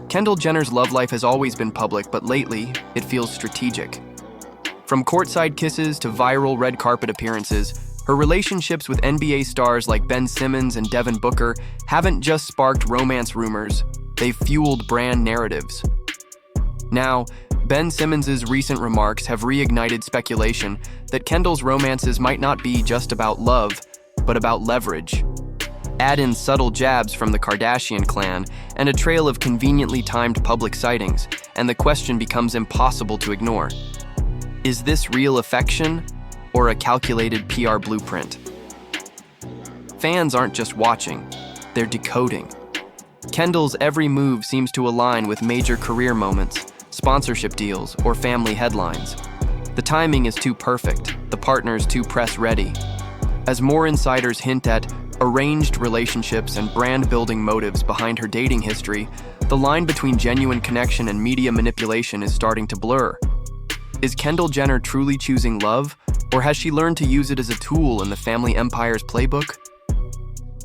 Kendall Jenner's love life has always been public, but lately, it feels strategic. From courtside kisses to viral red carpet appearances, her relationships with NBA stars like Ben Simmons and Devin Booker haven't just sparked romance rumors, they've fueled brand narratives. Now, Ben Simmons' recent remarks have reignited speculation that Kendall's romances might not be just about love, but about leverage. Add in subtle jabs from the Kardashian clan and a trail of conveniently timed public sightings, and the question becomes impossible to ignore. Is this real affection or a calculated PR blueprint? Fans aren't just watching, they're decoding. Kendall's every move seems to align with major career moments, sponsorship deals, or family headlines. The timing is too perfect, the partners too press-ready. As more insiders hint at arranged relationships and brand-building motives behind her dating history, the line between genuine connection and media manipulation is starting to blur. Is Kendall Jenner truly choosing love, or has she learned to use it as a tool in the family empire's playbook?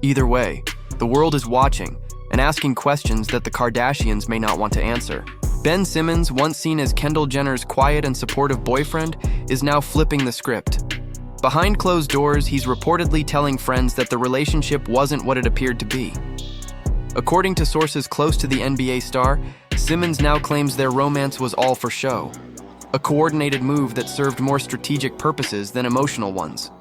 Either way, the world is watching and asking questions that the Kardashians may not want to answer. Ben Simmons, once seen as Kendall Jenner's quiet and supportive boyfriend, is now flipping the script. Behind closed doors, he's reportedly telling friends that the relationship wasn't what it appeared to be. According to sources close to the NBA star, Simmons now claims their romance was all for show, a coordinated move that served more strategic purposes than emotional ones.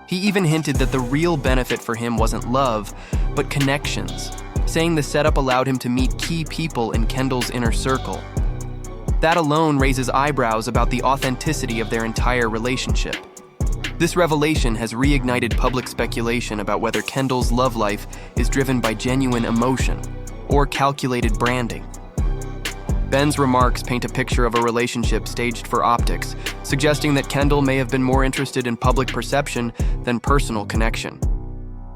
He even hinted that the real benefit for him wasn't love, but connections, saying the setup allowed him to meet key people in Kendall's inner circle. That alone raises eyebrows about the authenticity of their entire relationship. This revelation has reignited public speculation about whether Kendall's love life is driven by genuine emotion or calculated branding. Ben's remarks paint a picture of a relationship staged for optics, suggesting that Kendall may have been more interested in public perception than personal connection.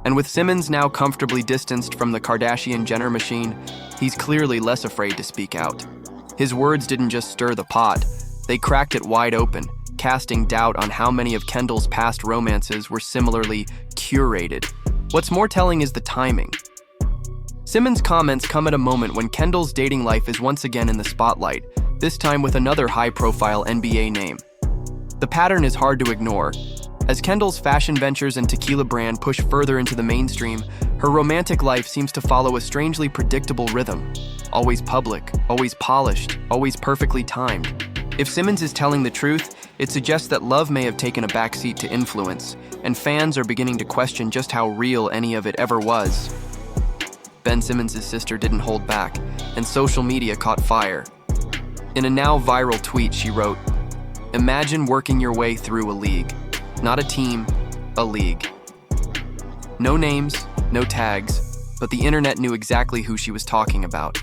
And with Simmons now comfortably distanced from the Kardashian-Jenner machine, he's clearly less afraid to speak out. His words didn't just stir the pot, they cracked it wide open, casting doubt on how many of Kendall's past romances were similarly curated. What's more telling is the timing. Simmons' comments come at a moment when Kendall's dating life is once again in the spotlight, this time with another high-profile NBA name. The pattern is hard to ignore. As Kendall's fashion ventures and tequila brand push further into the mainstream, her romantic life seems to follow a strangely predictable rhythm. Always public, always polished, always perfectly timed. If Simmons is telling the truth, it suggests that love may have taken a backseat to influence, and fans are beginning to question just how real any of it ever was. Ben Simmons' sister didn't hold back, and social media caught fire. In a now viral tweet, she wrote, "Imagine working your way through a league. Not a team, a league." No names, no tags, but the internet knew exactly who she was talking about.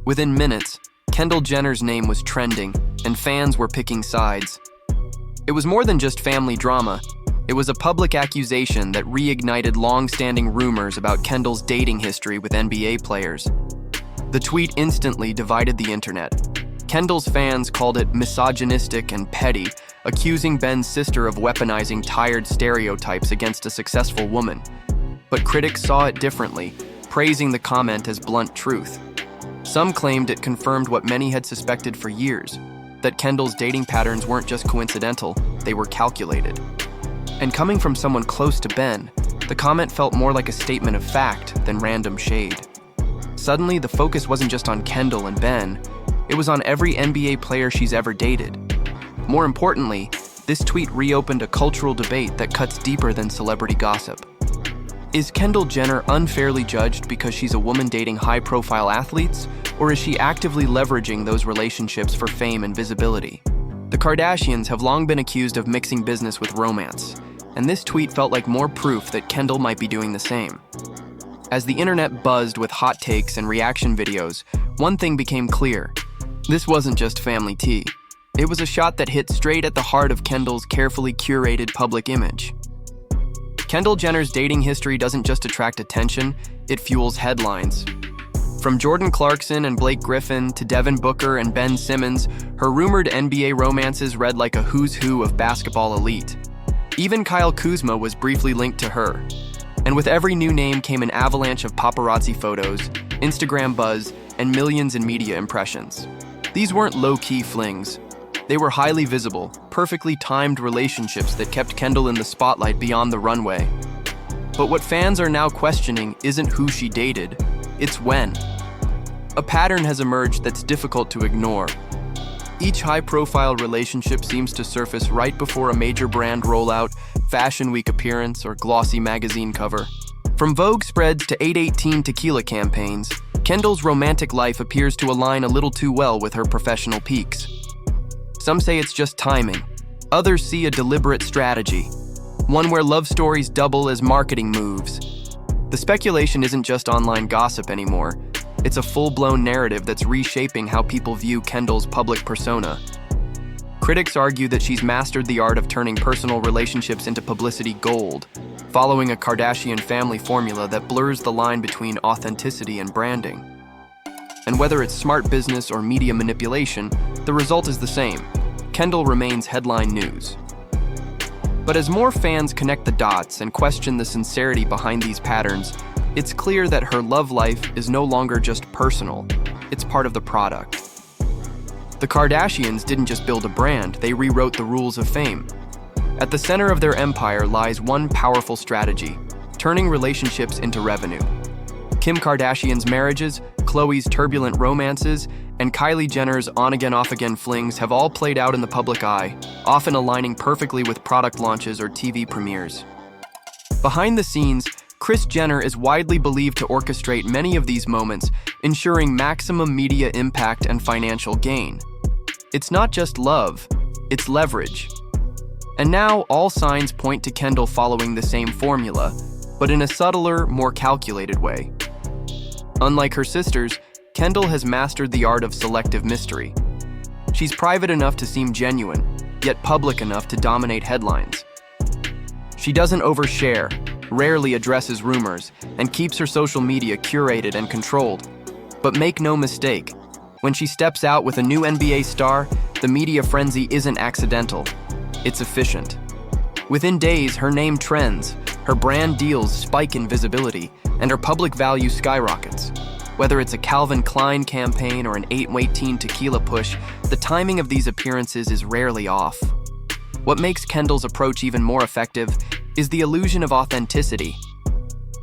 Within minutes, Kendall Jenner's name was trending, and fans were picking sides. It was more than just family drama. It was a public accusation that reignited long-standing rumors about Kendall's dating history with NBA players. The tweet instantly divided the internet. Kendall's fans called it misogynistic and petty, accusing Ben's sister of weaponizing tired stereotypes against a successful woman. But critics saw it differently, praising the comment as blunt truth. Some claimed it confirmed what many had suspected for years, that Kendall's dating patterns weren't just coincidental, they were calculated. And coming from someone close to Ben, the comment felt more like a statement of fact than random shade. Suddenly, the focus wasn't just on Kendall and Ben, it was on every NBA player she's ever dated. More importantly, this tweet reopened a cultural debate that cuts deeper than celebrity gossip. Is Kendall Jenner unfairly judged because she's a woman dating high-profile athletes, or is she actively leveraging those relationships for fame and visibility? The Kardashians have long been accused of mixing business with romance, and this tweet felt like more proof that Kendall might be doing the same. As the internet buzzed with hot takes and reaction videos, one thing became clear. This wasn't just family tea. It was a shot that hit straight at the heart of Kendall's carefully curated public image. Kendall Jenner's dating history doesn't just attract attention, it fuels headlines. From Jordan Clarkson and Blake Griffin to Devin Booker and Ben Simmons, her rumored NBA romances read like a who's who of basketball elite. Even Kyle Kuzma was briefly linked to her. And with every new name came an avalanche of paparazzi photos, Instagram buzz, and millions in media impressions. These weren't low-key flings. They were highly visible, perfectly timed relationships that kept Kendall in the spotlight beyond the runway. But what fans are now questioning isn't who she dated, it's when. A pattern has emerged that's difficult to ignore. Each high-profile relationship seems to surface right before a major brand rollout, Fashion Week appearance, or glossy magazine cover. From Vogue spreads to 818 tequila campaigns, Kendall's romantic life appears to align a little too well with her professional peaks. Some say it's just timing. Others see a deliberate strategy, one where love stories double as marketing moves. The speculation isn't just online gossip anymore. It's a full-blown narrative that's reshaping how people view Kendall's public persona. Critics argue that she's mastered the art of turning personal relationships into publicity gold, following a Kardashian family formula that blurs the line between authenticity and branding. And whether it's smart business or media manipulation, the result is the same. Kendall remains headline news. But as more fans connect the dots and question the sincerity behind these patterns, it's clear that her love life is no longer just personal, it's part of the product. The Kardashians didn't just build a brand, they rewrote the rules of fame. At the center of their empire lies one powerful strategy: turning relationships into revenue. Kim Kardashian's marriages, Khloe's turbulent romances, and Kylie Jenner's on-again, off-again flings have all played out in the public eye, often aligning perfectly with product launches or TV premieres. Behind the scenes, Kris Jenner is widely believed to orchestrate many of these moments, ensuring maximum media impact and financial gain. It's not just love, it's leverage. And now, all signs point to Kendall following the same formula, but in a subtler, more calculated way. Unlike her sisters, Kendall has mastered the art of selective mystery. She's private enough to seem genuine, yet public enough to dominate headlines. She doesn't overshare, rarely addresses rumors, and keeps her social media curated and controlled. But make no mistake, when she steps out with a new NBA star, the media frenzy isn't accidental. It's efficient. Within days, her name trends, her brand deals spike in visibility, and her public value skyrockets. Whether it's a Calvin Klein campaign or an 818 tequila push, the timing of these appearances is rarely off. What makes Kendall's approach even more effective is the illusion of authenticity.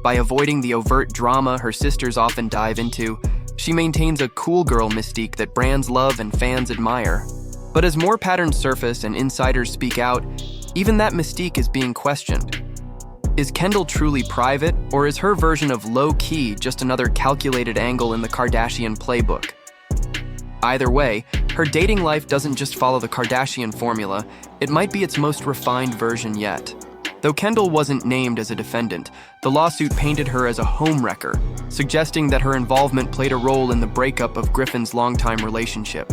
By avoiding the overt drama her sisters often dive into, she maintains a cool girl mystique that brands love and fans admire. But as more patterns surface and insiders speak out, even that mystique is being questioned. Is Kendall truly private, or is her version of low-key just another calculated angle in the Kardashian playbook? Either way, her dating life doesn't just follow the Kardashian formula, it might be its most refined version yet. Though Kendall wasn't named as a defendant, the lawsuit painted her as a homewrecker, suggesting that her involvement played a role in the breakup of Griffin's longtime relationship.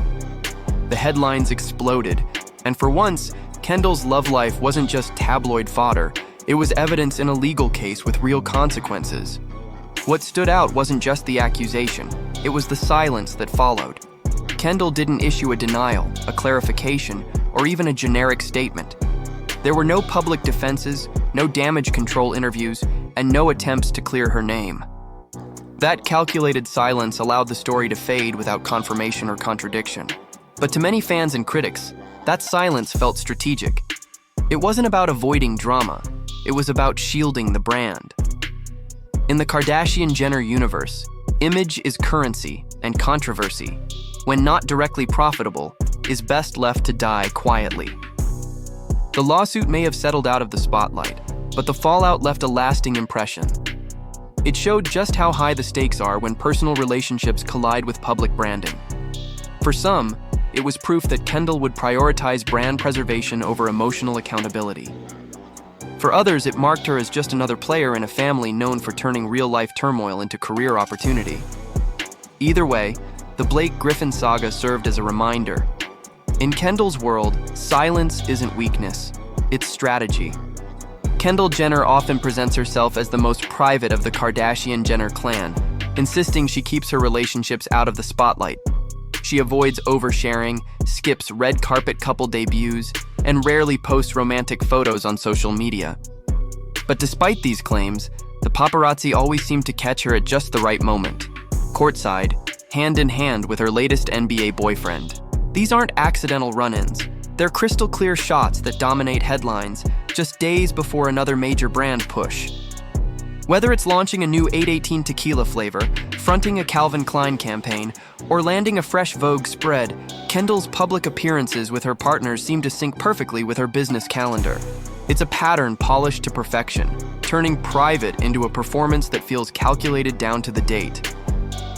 The headlines exploded, and for once, Kendall's love life wasn't just tabloid fodder, it was evidence in a legal case with real consequences. What stood out wasn't just the accusation, it was the silence that followed. Kendall didn't issue a denial, a clarification, or even a generic statement. There were no public defenses, no damage control interviews, and no attempts to clear her name. That calculated silence allowed the story to fade without confirmation or contradiction. But to many fans and critics, that silence felt strategic. It wasn't about avoiding drama, it was about shielding the brand. In the Kardashian-Jenner universe, image is currency, and controversy, when not directly profitable, is best left to die quietly. The lawsuit may have settled out of the spotlight, but the fallout left a lasting impression. It showed just how high the stakes are when personal relationships collide with public branding. For some, it was proof that Kendall would prioritize brand preservation over emotional accountability. For others, it marked her as just another player in a family known for turning real-life turmoil into career opportunity. Either way, the Blake Griffin saga served as a reminder. In Kendall's world, silence isn't weakness, it's strategy. Kendall Jenner often presents herself as the most private of the Kardashian-Jenner clan, insisting she keeps her relationships out of the spotlight. She avoids oversharing, skips red carpet couple debuts, and rarely posts romantic photos on social media. But despite these claims, The paparazzi always seem to catch her at just the right moment. Courtside, hand in hand with her latest NBA boyfriend. These aren't accidental run-ins. They're crystal clear shots that dominate headlines just days before another major brand push. Whether it's launching a new 818 tequila flavor, fronting a Calvin Klein campaign, or landing a fresh Vogue spread, Kendall's public appearances with her partners seem to sync perfectly with her business calendar. It's a pattern polished to perfection, turning private into a performance that feels calculated down to the date.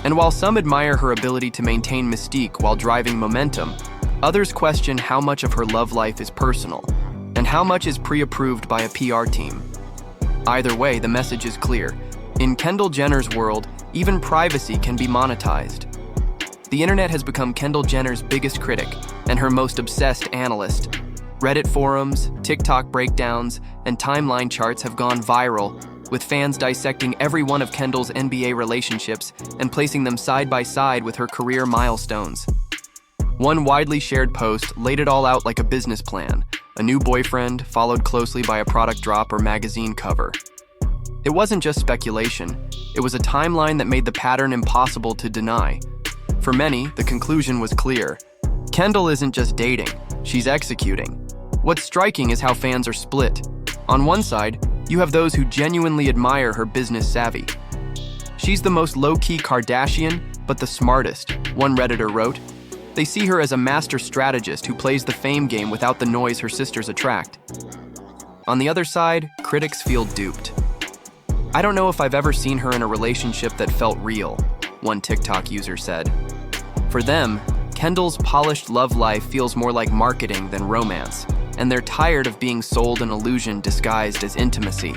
And while some admire her ability to maintain mystique while driving momentum, others question how much of her love life is personal, and how much is pre-approved by a PR team. Either way, the message is clear. In Kendall Jenner's world, even privacy can be monetized. The internet has become Kendall Jenner's biggest critic and her most obsessed analyst. Reddit forums, TikTok breakdowns, and timeline charts have gone viral, with fans dissecting every one of Kendall's NBA relationships and placing them side by side with her career milestones. One widely shared post laid it all out like a business plan, a new boyfriend followed closely by a product drop or magazine cover. It wasn't just speculation, it was a timeline that made the pattern impossible to deny. For many, the conclusion was clear. Kendall isn't just dating, she's executing. What's striking is how fans are split. On one side, you have those who genuinely admire her business savvy. She's the most low-key Kardashian, but the smartest, one Redditor wrote. They see her as a master strategist who plays the fame game without the noise her sisters attract. On the other side, critics feel duped. I don't know if I've ever seen her in a relationship that felt real, one TikTok user said. For them, Kendall's polished love life feels more like marketing than romance, and they're tired of being sold an illusion disguised as intimacy.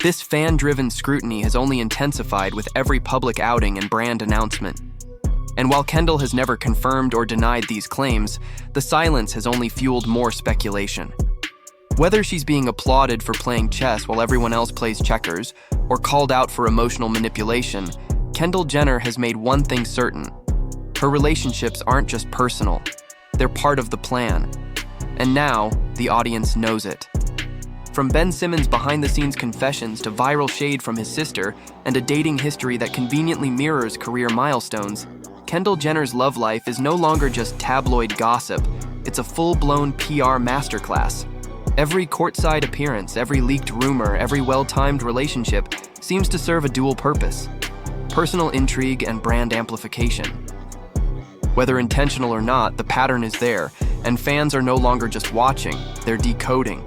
This fan-driven scrutiny has only intensified with every public outing and brand announcement. And while Kendall has never confirmed or denied these claims, the silence has only fueled more speculation. Whether she's being applauded for playing chess while everyone else plays checkers, or called out for emotional manipulation, Kendall Jenner has made one thing certain. Her relationships aren't just personal, they're part of the plan. And now, the audience knows it. From Ben Simmons' behind-the-scenes confessions to viral shade from his sister and a dating history that conveniently mirrors career milestones, Kendall Jenner's love life is no longer just tabloid gossip, it's a full-blown PR masterclass. Every courtside appearance, every leaked rumor, every well-timed relationship seems to serve a dual purpose: personal intrigue and brand amplification. Whether intentional or not, the pattern is there, and fans are no longer just watching, they're decoding.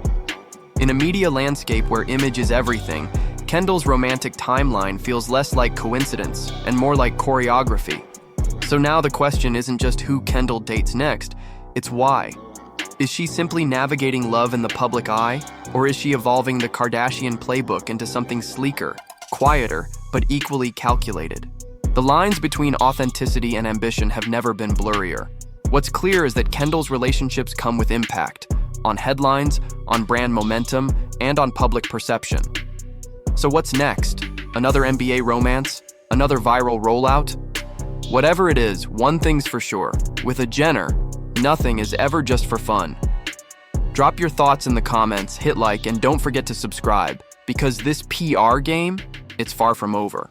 In a media landscape where image is everything, Kendall's romantic timeline feels less like coincidence and more like choreography. So now the question isn't just who Kendall dates next, it's why. Is she simply navigating love in the public eye, or is she evolving the Kardashian playbook into something sleeker, quieter, but equally calculated? The lines between authenticity and ambition have never been blurrier. What's clear is that Kendall's relationships come with impact, on headlines, on brand momentum, and on public perception. So what's next? Another NBA romance? Another viral rollout? Whatever it is, one thing's for sure. With a Jenner, nothing is ever just for fun. Drop your thoughts in the comments, hit like, and don't forget to subscribe, because this PR game, it's far from over.